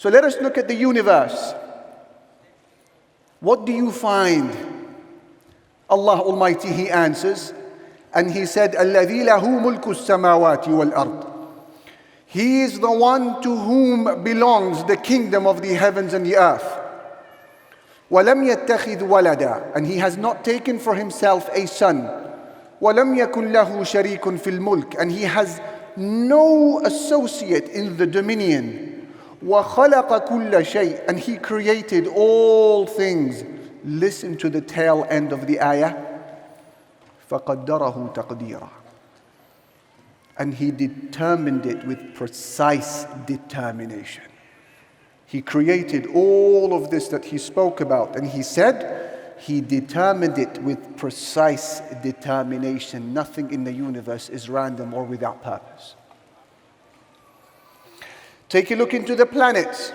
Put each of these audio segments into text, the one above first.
So let us look at the universe. What do you find? Allah Almighty, He answers, and He said, الَّذِي لَهُ مُلْكُ السَّمَاوَاتِ وَالْأَرْضِ. He is the one to whom belongs the kingdom of the heavens and the earth. وَلَمْ يَتَّخِذْ وَلَدًا. And He has not taken for Himself a son. وَلَمْ يَكُنْ لَهُ شَرِيكٌ فِي الْمُلْكِ. And He has no associate in the dominion. وَخَلَقَ كُلَّ شَيْءٍ. And He created all things. Listen to the tail end of the ayah. فَقَدَّرَهُ تَقْدِيرًا. And He determined it with precise determination. He created all of this that He spoke about, and He said He determined it with precise determination. Nothing in the universe is random or without purpose. Take a look into the planets.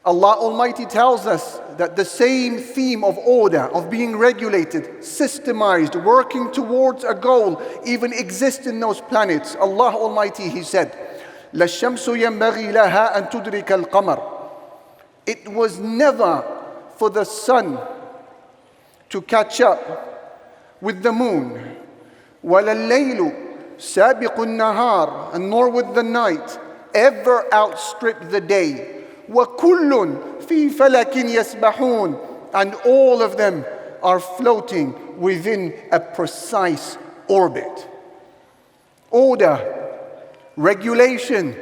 Allah Almighty tells us that the same theme of order, of being regulated, systemized, working towards a goal, even exists in those planets. Allah Almighty, He said, لَلشَّمْسُ يَنْبَغِي لَهَا أَن تُدْرِكَ الْقَمَرِ. It was never for the sun to catch up with the moon. وَلَا اللَّيْلُ سَابِقُ النَّهَارِ. And nor would the night ever outstrip the day. وَكُلٌّ فِي فَلَكٍ يَسْبَحُونَ. And all of them are floating within a precise orbit. Order, regulation,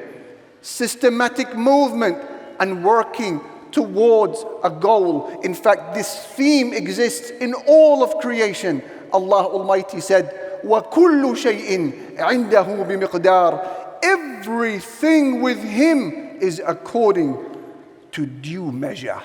systematic movement, and working towards a goal. In fact, this theme exists in all of creation. Allah Almighty said, وَكُلُّ شَيْءٍ عِنْدَهُ بِمِقْدَارٍ. Everything with Him is according to due measure.